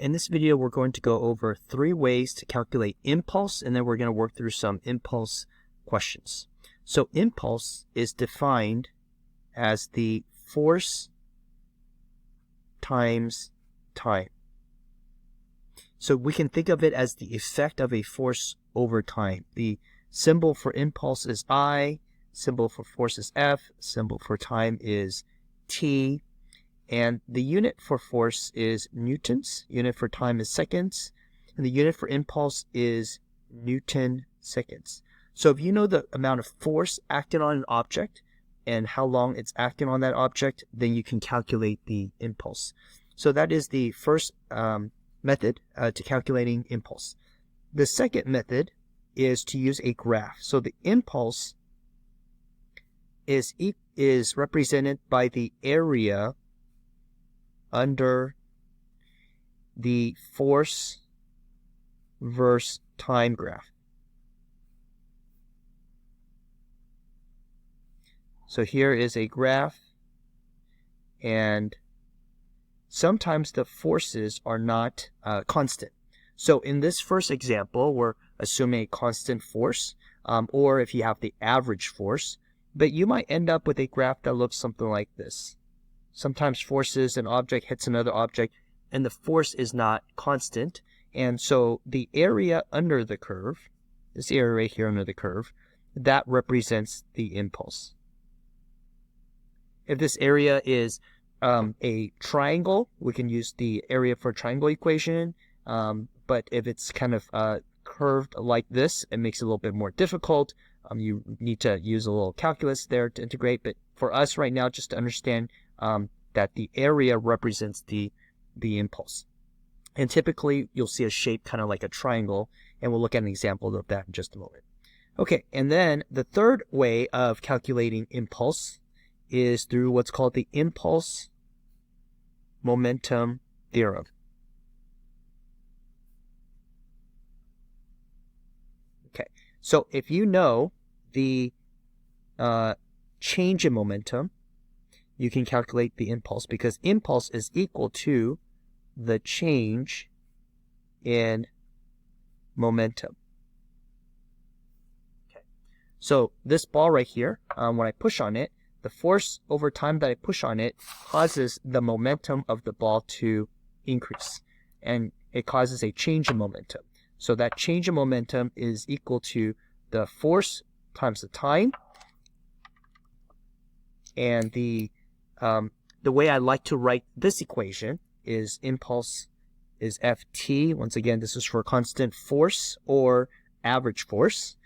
In this video, we're going to go over 3 ways to calculate impulse, and then we're going to work through some impulse questions. So impulse is defined as the force times time. So we can think of it as the effect of a force over time. The symbol for impulse is I, symbol for force is F, symbol for time is T, and the unit for force is newtons, unit for time is seconds, and the unit for impulse is Newton seconds. So if you know the amount of force acting on an object and how long it's acting on that object, then you can calculate the impulse. So that is the first method to calculating impulse. The second method is to use a graph. So the impulse is represented by the area under the force versus time graph. So here is a graph, and sometimes the forces are not constant. So in this first example, we're assuming a constant force, or if you have the average force, but you might end up with a graph that looks something like this. Sometimes forces, an object hits another object, and the force is not constant, and so the area under the curve, this area right here under the curve, that represents the impulse. If this area is a triangle, we can use the area for triangle equation, but if it's kind of curved like this, it makes it a little bit more difficult. You need to use a little calculus there to integrate, but for us right now, just to understand that the area represents the impulse. And typically, you'll see a shape kind of like a triangle, and we'll look at an example of that in just a moment. Okay, and then the third way of calculating impulse is through what's called the impulse momentum theorem. Okay, so if you know the change in momentum, you can calculate the impulse, because impulse is equal to the change in momentum. Okay, so this ball right here, when I push on it, the force over time that I push on it causes the momentum of the ball to increase, and it causes a change in momentum. So that change in momentum is equal to the force times the time, and the way I like to write this equation is impulse is Ft, once again this is for constant force or average force,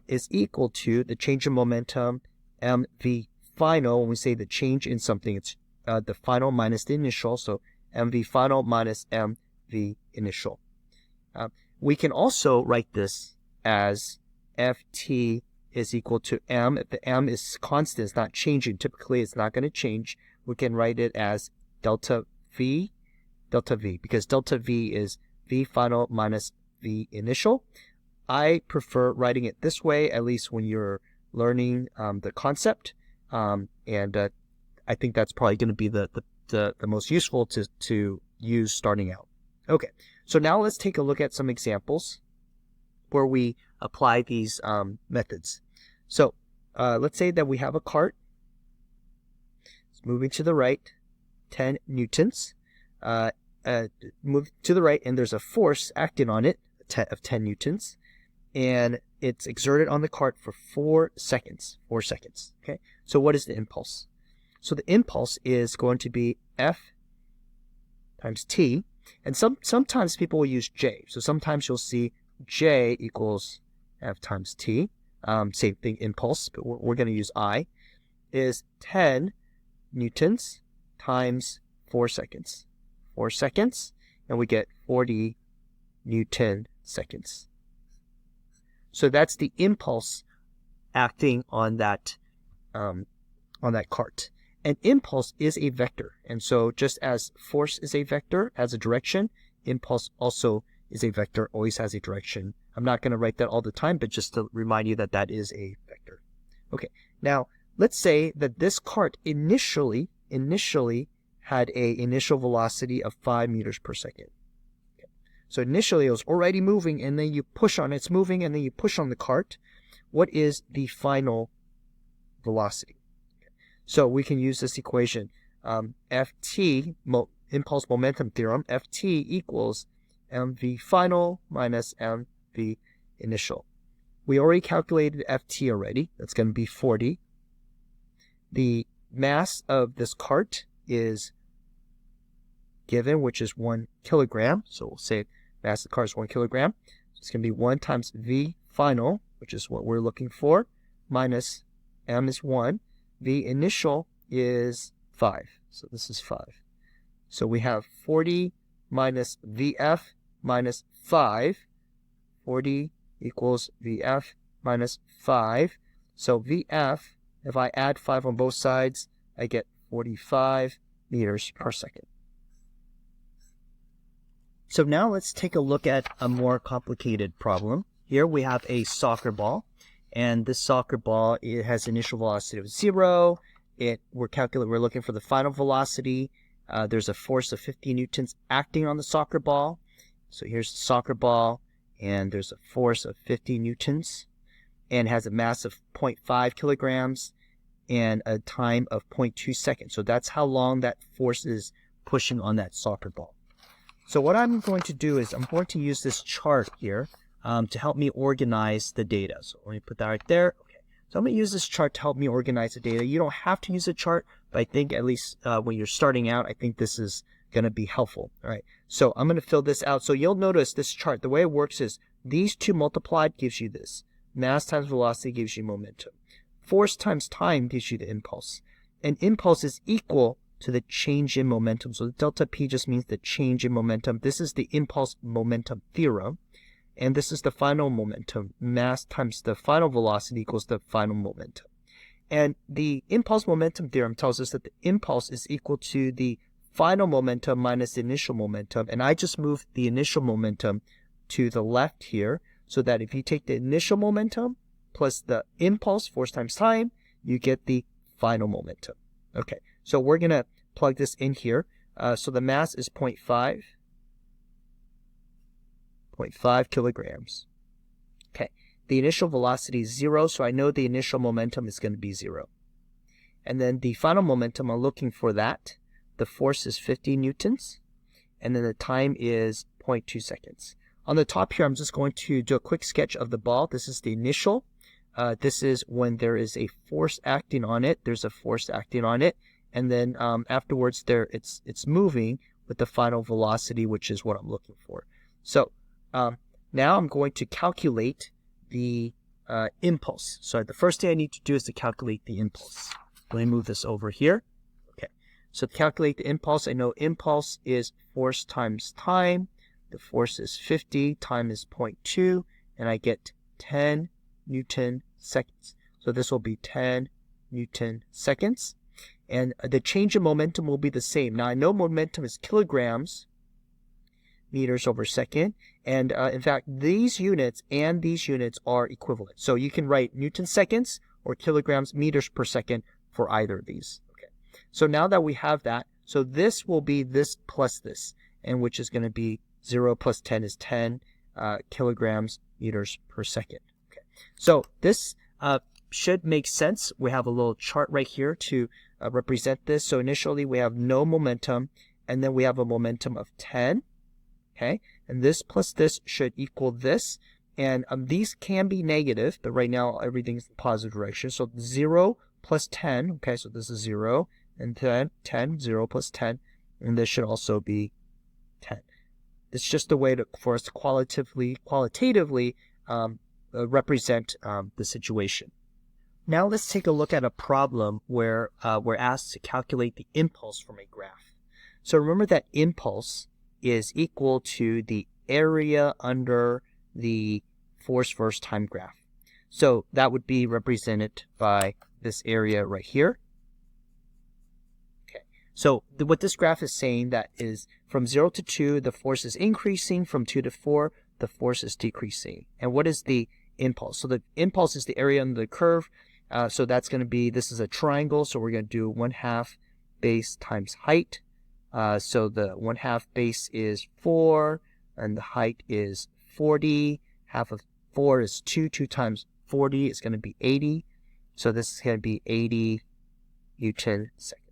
is equal to the change in momentum mv final. When we say the change in something, it's the final minus the initial, so mv final minus mv initial. We can also write this as Ft is equal to m. If the m is constant, it's not changing, typically it's not going to change, we can write it as delta v, because delta v is v final minus v initial. I prefer writing it this way, at least when you're learning the concept, and I think that's probably going to be the most useful to use starting out. Okay, so now let's take a look at some examples where we apply these methods. So let's say that we have a cart. It's moving to the right, 10 newtons. Move to the right, and there's a force acting on it of 10 newtons, and it's exerted on the cart for 4 seconds. 4 seconds. Okay, so what is the impulse? So the impulse is going to be F times T, and sometimes people will use J. So sometimes you'll see J equals F times T. Same thing, impulse, but we're going to use I, is 10 newtons times 4 seconds. 4 seconds, and we get 40 Newton seconds. So that's the impulse acting on that cart. And impulse is a vector, and so just as force is a vector, has a direction, impulse also is a vector, always has a direction. I'm not going to write that all the time, but just to remind you that that is a vector. Okay, now let's say that this cart initially had a initial velocity of 5 meters per second. So initially it was already moving, and then you push on it, it's moving, and then you push on the cart. What is the final velocity? So we can use this equation. Ft, impulse momentum theorem, Ft equals mv final minus mv initial. We already calculated Ft already. That's going to be 40. The mass of this cart is given, which is 1 kilogram. So we'll say mass of the cart is 1 kilogram. So it's going to be 1 times v final, which is what we're looking for, minus m is 1. V initial is 5. So this is 5. So we have 40 minus Vf minus 5. 40 equals Vf minus 5. So Vf, if I add 5 on both sides, I get 45 meters per second. So now let's take a look at a more complicated problem. Here we have a soccer ball, and this soccer ball, it has initial velocity of 0. We're looking for the final velocity. There's a force of 50 newtons acting on the soccer ball. So here's the soccer ball, and there's a force of 50 newtons, and has a mass of 0.5 kilograms and a time of 0.2 seconds. So that's how long that force is pushing on that soccer ball. So what I'm going to do is I'm going to use this chart here to help me organize the data. So let me put that right there. Okay. So I'm going to use this chart to help me organize the data. You don't have to use a chart, but I think at least when you're starting out, I think this is going to be helpful. All right. So I'm going to fill this out. So you'll notice this chart, the way it works is these two multiplied gives you this. Mass times velocity gives you momentum. Force times time gives you the impulse. And impulse is equal to the change in momentum. So the delta P just means the change in momentum. This is the impulse momentum theorem. And this is the final momentum. Mass times the final velocity equals the final momentum. And the impulse momentum theorem tells us that the impulse is equal to the final momentum minus the initial momentum. And I just moved the initial momentum to the left here, so that if you take the initial momentum plus the impulse, force times time, you get the final momentum. Okay, so we're going to plug this in here. So the mass is 0.5 kilograms. Okay, the initial velocity is 0, so I know the initial momentum is going to be 0. And then the final momentum, I'm looking for that. The force is 50 newtons, and then the time is 0.2 seconds. On the top here, I'm just going to do a quick sketch of the ball. This is the initial. This is when there is a force acting on it. There's a force acting on it. And then afterwards, it's moving with the final velocity, which is what I'm looking for. So now I'm going to calculate the impulse. So the first thing I need to do is to calculate the impulse. Let me move this over here. Okay. So to calculate the impulse, I know impulse is force times time. The force is 50, time is 0.2, and I get 10 Newton seconds. So this will be 10 Newton seconds. And the change in momentum will be the same. Now I know momentum is kilograms meters over second. And in fact, these units and these units are equivalent. So you can write Newton seconds or kilograms meters per second for either of these. Okay. So now that we have that, so this will be this plus this, and which is going to be 0 plus 10 is 10 kilograms meters per second. Okay. So this should make sense. We have a little chart right here to represent this. So initially we have no momentum, and then we have a momentum of 10. Okay. And this plus this should equal this. And these can be negative, but right now everything's in the positive direction. So 0 plus 10. Okay. So this is 0 and 10, 0 plus 10. And this should also be 10. It's just a way for us to qualitatively represent the situation. Now let's take a look at a problem where we're asked to calculate the impulse from a graph. So remember that impulse is equal to the area under the force versus time graph. So that would be represented by this area right here. So what this graph is saying that is from 0 to 2, the force is increasing. From 2 to 4, the force is decreasing. And what is the impulse? So the impulse is the area under the curve. So that's going to be, this is a triangle. So we're going to do 1/2 base times height. So the 1/2 base is 4. and the height is 40. Half of 4 is 2. 2 times 40 is going to be 80. So this is going to be 80 Newton seconds.